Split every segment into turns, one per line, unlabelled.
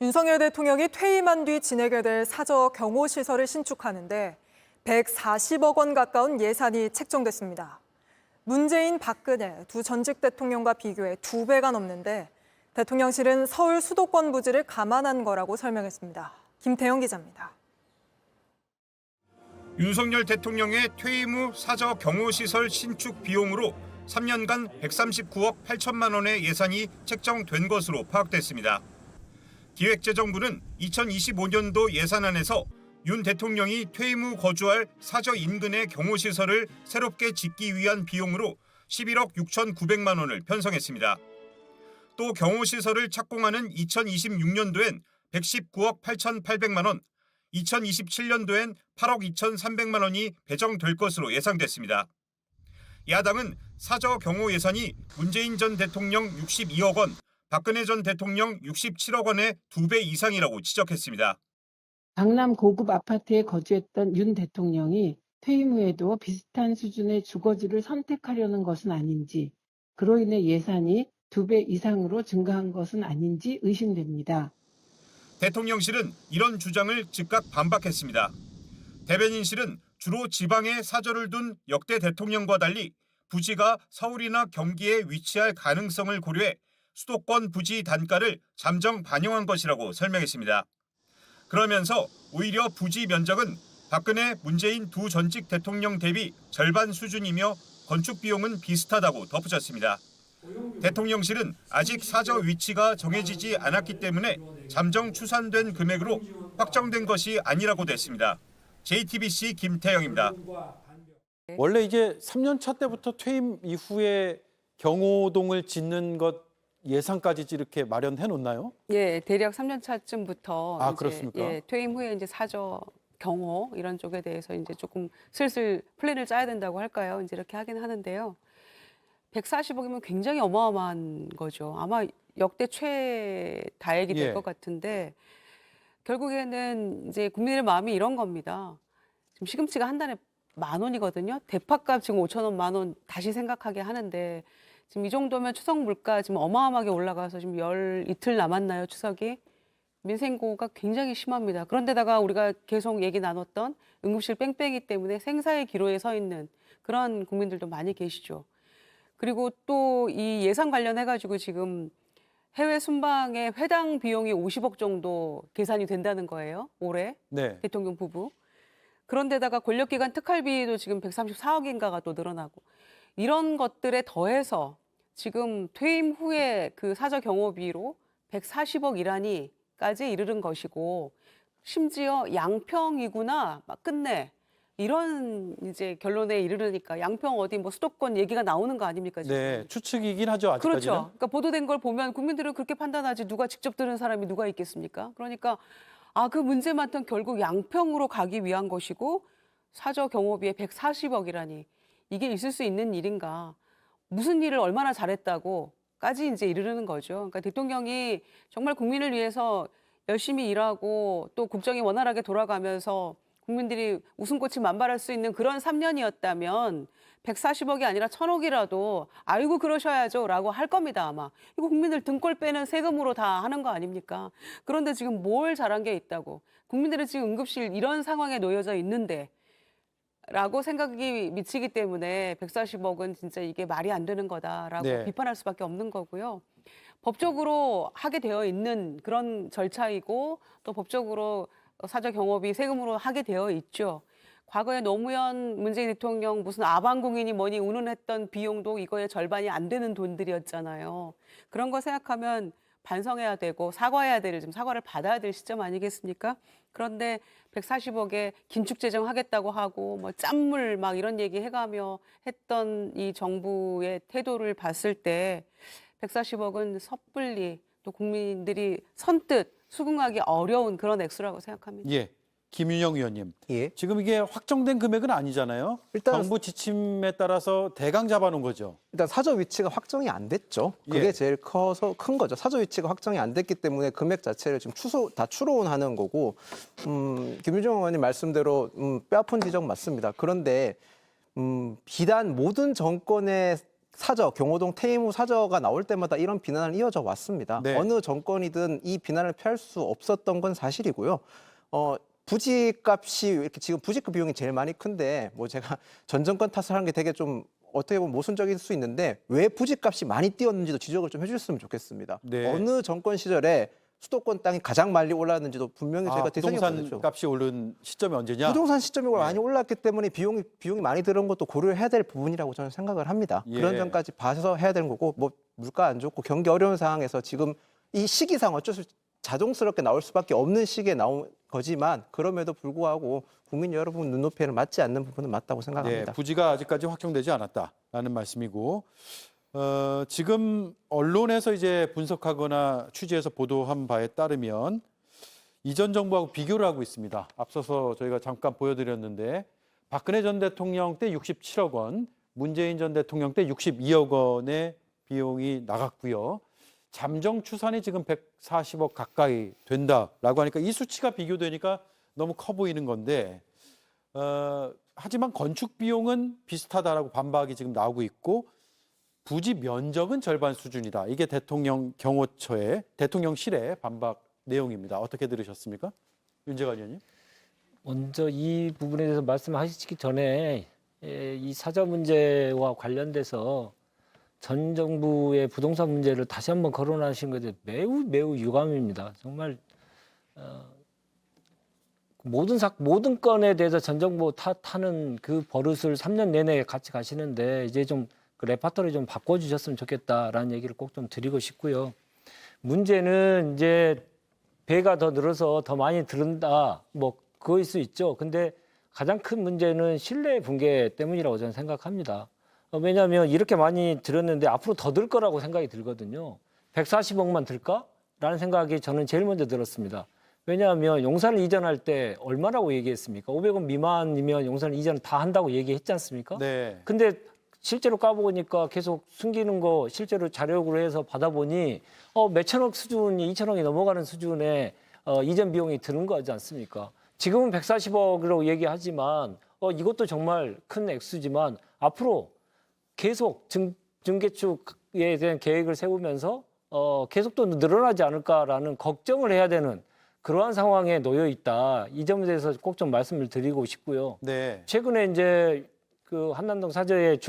윤석열 대통령이 퇴임한 뒤 지내게 될 사저 경호시설을 신축하는데 140억 원 가까운 예산이 책정됐습니다. 문재인, 박근혜 두 전직 대통령과 비교해 2배가 넘는데 대통령실은 서울 수도권 부지를 감안한 거라고 설명했습니다. 김태영 기자입니다.
윤석열 대통령의 퇴임 후 사저 경호시설 신축 비용으로 3년간 139억 8천만 원의 예산이 책정된 것으로 파악됐습니다. 기획재정부는 2025년도 예산안에서 윤 대통령이 퇴임 후 거주할 사저 인근의 경호시설을 새롭게 짓기 위한 비용으로 11억 6,900만 원을 편성했습니다. 또 경호시설을 착공하는 2026년도엔 119억 8,800만 원, 2027년도엔 8억 2,300만 원이 배정될 것으로 예상됐습니다. 야당은 사저 경호 예산이 문재인 전 대통령 62억 원, 박근혜 전 대통령 67억 원의 2배 이상이라고 지적했습니다.
강남 고급 아파트에 거주했던 윤 대통령이 퇴임 후에도 비슷한 수준의 주거지를 선택하려는 것은 아닌지, 그로 인해 예산이 2배 이상으로 증가한 것은 아닌지 의심됩니다.
대통령실은 이런 주장을 즉각 반박했습니다. 대변인실은 주로 지방에 사저를 둔 역대 대통령과 달리 부지가 서울이나 경기에 위치할 가능성을 고려해 수도권 부지 단가를 잠정 반영한 것이라고 설명했습니다. 그러면서 오히려 부지 면적은 박근혜, 문재인 두 전직 대통령 대비 절반 수준이며 건축 비용은 비슷하다고 덧붙였습니다. 대통령실은 아직 사저 위치가 정해지지 않았기 때문에 잠정 추산된 금액으로 확정된 것이 아니라고 됐습니다. JTBC 김태영입니다.
원래 이제 3년 차 때부터 퇴임 이후에 경호동을 짓는 것 예산까지 이렇게 마련해 놓나요?
예, 대략 3년 차쯤부터
아, 그렇습니까?
퇴임 후에 이제 사저 경호 이런 쪽에 대해서 이제 조금 슬슬 플랜을 짜야 된다고 할까요? 이제 이렇게 하긴 하는데요. 140억이면 굉장히 어마어마한 거죠. 아마 역대 최다액이 될 것 같은데 결국에는 이제 국민의 마음이 이런 겁니다. 지금 시금치가 한 단에 10,000원이거든요. 대파값 지금 5,000원, 10,000원 다시 생각하게 하는데 지금 이 정도면 추석 물가 지금 어마어마하게 올라가서 지금 이틀 남았나요, 추석이? 민생고가 굉장히 심합니다. 그런데다가 우리가 계속 얘기 나눴던 응급실 뺑뺑이 때문에 생사의 기로에 서 있는 그런 국민들도 많이 계시죠. 그리고 또 이 예산 관련해가지고 지금 해외 순방의 회당 비용이 50억 정도 계산이 된다는 거예요, 올해.
네.
대통령 부부. 그런데다가 권력기관 특활비도 지금 134억인가가 또 늘어나고 이런 것들에 더해서 지금 퇴임 후에 그 사저 경호비로 140억 일환이까지 이르는 것이고 심지어 양평이구나 막 끝내 이런 이제 결론에 이르르니까 양평 어디 뭐 수도권 얘기가 나오는 거 아닙니까 지금?
네, 추측이긴 하죠, 아직까지는.
그렇죠. 그러니까 보도된 걸 보면 국민들은 그렇게 판단하지 누가 직접 들은 사람이 누가 있겠습니까? 그러니까 그 문제만큼 결국 양평으로 가기 위한 것이고 사저 경호비에 140억이라니 이게 있을 수 있는 일인가? 무슨 일을 얼마나 잘했다고까지 이제 이르는 거죠. 그러니까 대통령이 정말 국민을 위해서 열심히 일하고 또 국정이 원활하게 돌아가면서 국민들이 웃음꽃이 만발할 수 있는 그런 3년이었다면 140억이 아니라 1,000억이라도 아이고 그러셔야죠 라고 할 겁니다 아마. 이거 국민들 등골 빼는 세금으로 다 하는 거 아닙니까? 그런데 지금 뭘 잘한 게 있다고. 국민들은 지금 응급실 이런 상황에 놓여져 있는데 라고 생각이 미치기 때문에 140억은 진짜 이게 말이 안 되는 거다라고
네.
비판할 수밖에 없는 거고요. 법적으로 하게 되어 있는 그런 절차이고 또 법적으로 사저 경호비 세금으로 하게 되어 있죠. 과거에 노무현 문재인 대통령 무슨 아방궁이니 뭐니 운운했던 비용도 이거의 절반이 안 되는 돈들이었잖아요. 그런 거 생각하면 반성해야 되고 사과해야 될, 좀 사과를 받아야 될 시점 아니겠습니까? 그런데 140억에 긴축재정 하겠다고 하고 뭐 짠물 막 이런 얘기 해가며 했던 이 정부의 태도를 봤을 때 140억은 섣불리 또 국민들이 선뜻 수긍하기 어려운 그런 액수라고 생각합니다.
예, 김윤영 의원님.
예.
지금 이게 확정된 금액은 아니잖아요.
일단
정부 지침에 따라서 대강 잡아놓은 거죠.
일단 사저 위치가 확정이 안 됐죠. 그게
예.
제일 커서 큰 거죠. 사저 위치가 확정이 안 됐기 때문에 금액 자체를 지금 추론하는 거고, 김유정 의원님 말씀대로 뼈아픈 지적 맞습니다. 그런데 비단 모든 정권의 경호동 퇴임 후 사저가 나올 때마다 이런 비난은 이어져 왔습니다.
네.
어느 정권이든 이 비난을 피할 수 없었던 건 사실이고요. 부지값이 이렇게 지금 부지급 비용이 제일 많이 큰데 뭐 제가 전 정권 탓을 하는 게 되게 좀 어떻게 보면 모순적일 수 있는데 왜 부지값이 많이 뛰었는지도 지적을 좀 해주셨으면 좋겠습니다.
네.
어느 정권 시절에 수도권 땅이 가장 많이 올랐는지도 분명히 저희가 대상해
부동산
보죠.
값이 오른 시점이 언제냐?
부동산 시점이 많이 올랐기 때문에 비용이 많이 들은 것도 고려해야 될 부분이라고 저는 생각을 합니다.
예.
그런 점까지 봐서 해야 되는 거고 뭐 물가 안 좋고 경기 어려운 상황에서 지금 이 시기상 어쩔 수 없이 자동스럽게 나올 수밖에 없는 시기에 나온 거지만 그럼에도 불구하고 국민 여러분 눈높이에는 맞지 않는 부분은 맞다고
네,
생각합니다.
부지가 아직까지 확정되지 않았다라는 말씀이고 지금 언론에서 이제 분석하거나 취재해서 보도한 바에 따르면 이전 정부하고 비교를 하고 있습니다. 앞서서 저희가 잠깐 보여드렸는데 박근혜 전 대통령 때 67억 원, 문재인 전 대통령 때 62억 원의 비용이 나갔고요. 잠정 추산이 지금 140억 가까이 된다라고 하니까 이 수치가 비교되니까 너무 커 보이는 건데 하지만 건축 비용은 비슷하다라고 반박이 지금 나오고 있고 부지 면적은 절반 수준이다. 이게 대통령 경호처의 대통령실의 반박 내용입니다. 어떻게 들으셨습니까? 윤재관 의원님.
먼저 이 부분에 대해서 말씀하시기 전에 이 사저 문제와 관련돼서 전 정부의 부동산 문제를 다시 한번 거론하신 것에 매우 유감입니다. 정말 모든 건에 대해서 전 정부 탓하는 그 버릇을 3년 내내 같이 가시는데 이제 좀 그 레파토리 좀 바꿔주셨으면 좋겠다라는 얘기를 꼭 좀 드리고 싶고요. 문제는 이제 배가 더 늘어서 더 많이 들은다, 뭐 그거일 수 있죠. 근데 가장 큰 문제는 신뢰 붕괴 때문이라고 저는 생각합니다. 왜냐하면 이렇게 많이 들었는데 앞으로 더 들 거라고 생각이 들거든요. 140억만 들까? 라는 생각이 저는 제일 먼저 들었습니다. 왜냐하면 용산을 이전할 때 얼마라고 얘기했습니까? 500원 미만이면 용산을 이전 다 한다고 얘기했지 않습니까?
네.
근데 실제로 까보니까 계속 숨기는 거 실제로 자료로 해서 받아보니 몇천억 수준이 2천억이 넘어가는 수준의 이전 비용이 드는 거지 않습니까? 지금은 140억이라고 얘기하지만 이것도 정말 큰 액수지만 앞으로 계속 증개축에 대한 계획을 세우면서 계속 또 늘어나지 않을까라는 걱정을 해야 되는 그러한 상황에 놓여 있다. 이 점에 대해서 꼭 좀 말씀을 드리고 싶고요.
네.
최근에 이제 그 한남동 사저의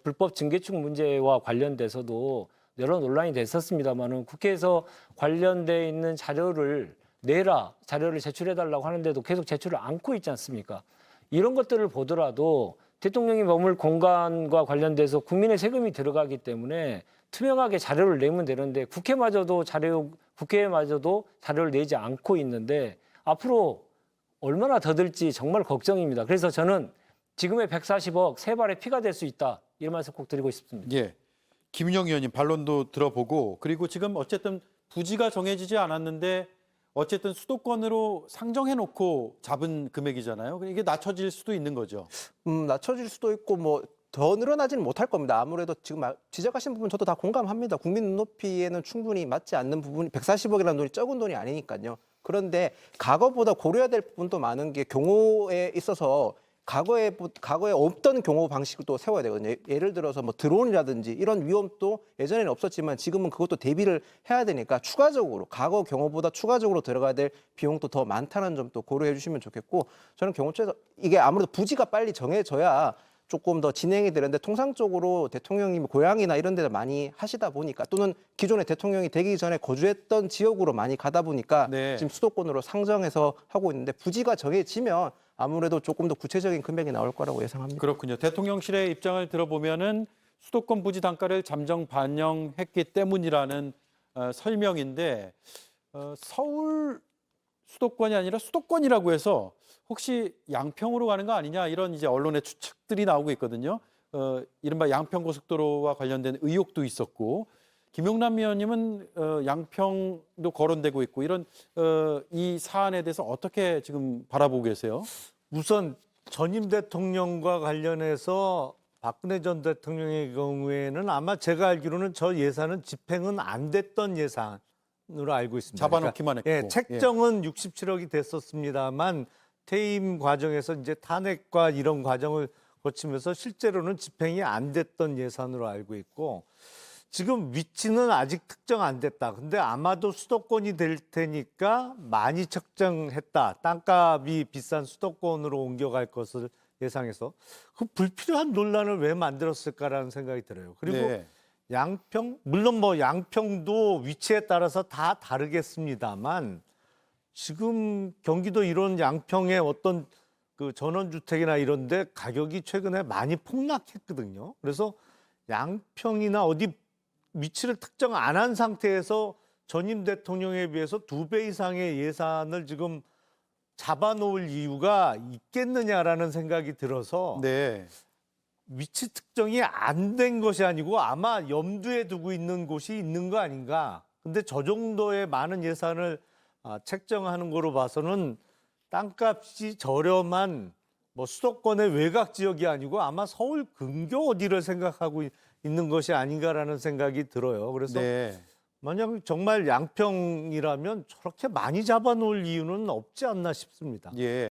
불법 증개축 문제와 관련돼서도 여러 논란이 됐었습니다만은 국회에서 관련돼 있는 자료를 내라, 자료를 제출해달라고 하는데도 계속 제출을 않고 있지 않습니까? 이런 것들을 보더라도 대통령이 머물 공간과 관련돼서 국민의 세금이 들어가기 때문에 투명하게 자료를 내면 되는데 국회마저도 자료를 내지 않고 있는데 앞으로 얼마나 더 들지 정말 걱정입니다. 그래서 저는 지금의 140억 세 발의 피가 될 수 있다. 이런 말씀 꼭 드리고 싶습니다.
예. 김인영 의원님 반론도 들어보고 그리고 지금 어쨌든 부지가 정해지지 않았는데 어쨌든 수도권으로 상정해놓고 잡은 금액이잖아요. 이게 낮춰질 수도 있는 거죠.
낮춰질 수도 있고 뭐 더 늘어나지는 못할 겁니다. 아무래도 지금 지적하신 부분 저도 다 공감합니다. 국민 눈높이에는 충분히 맞지 않는 부분이 140억이라는 돈이 적은 돈이 아니니까요. 그런데 과거보다 고려해야 될 부분도 많은 게 경호에 있어서 과거에 없던 경호 방식을 또 세워야 되거든요. 예를 들어서 뭐 드론이라든지 이런 위험도 예전에는 없었지만 지금은 그것도 대비를 해야 되니까 추가적으로 과거 경호보다 추가적으로 들어가야 될 비용도 더 많다는 점도 고려해 주시면 좋겠고 저는 경호처에서 이게 아무래도 부지가 빨리 정해져야 조금 더 진행이 되는데 통상적으로 대통령이 고향이나 이런 데를 많이 하시다 보니까 또는 기존의 대통령이 되기 전에 거주했던 지역으로 많이 가다 보니까
네.
지금 수도권으로 상정해서 하고 있는데 부지가 정해지면 아무래도 조금 더 구체적인 금액이 나올 거라고 예상합니다.
그렇군요. 대통령실의 입장을 들어보면은 수도권 부지 단가를 잠정 반영했기 때문이라는 설명인데 서울 수도권이 아니라 수도권이라고 해서 혹시 양평으로 가는 거 아니냐 이런 이제 언론의 추측들이 나오고 있거든요. 이른바 양평고속도로와 관련된 의혹도 있었고 김용남 의원님은 양평도 거론되고 있고 이런 이 사안에 대해서 어떻게 지금 바라보고 계세요?
우선 전임 대통령과 관련해서 박근혜 전 대통령의 경우에는 아마 제가 알기로는 저 예산은 집행은 안 됐던 예산으로 알고 있습니다.
잡아놓기만 했고.
예, 책정은 67억이 됐었습니다만 퇴임 과정에서 이제 탄핵과 이런 과정을 거치면서 실제로는 집행이 안 됐던 예산으로 알고 있고 지금 위치는 아직 특정 안 됐다. 근데 아마도 수도권이 될 테니까 많이 책정했다. 땅값이 비싼 수도권으로 옮겨갈 것을 예상해서 그 불필요한 논란을 왜 만들었을까라는 생각이 들어요. 그리고
네.
양평, 물론 뭐 양평도 위치에 따라서 다 다르겠습니다만 지금 경기도 이런 양평의 어떤 그 전원주택이나 이런 데 가격이 최근에 많이 폭락했거든요. 그래서 양평이나 어디 위치를 특정 안 한 상태에서 전임 대통령에 비해서 2배 이상의 예산을 지금 잡아놓을 이유가 있겠느냐라는 생각이 들어서
네.
위치 특정이 안 된 것이 아니고 아마 염두에 두고 있는 곳이 있는 거 아닌가. 근데 저 정도의 많은 예산을 책정하는 거로 봐서는 땅값이 저렴한 뭐 수도권의 외곽 지역이 아니고 아마 서울 근교 어디를 생각하고 있는 것이 아닌가라는 생각이 들어요. 그래서
네.
만약 정말 양평이라면 저렇게 많이 잡아놓을 이유는 없지 않나 싶습니다.
예.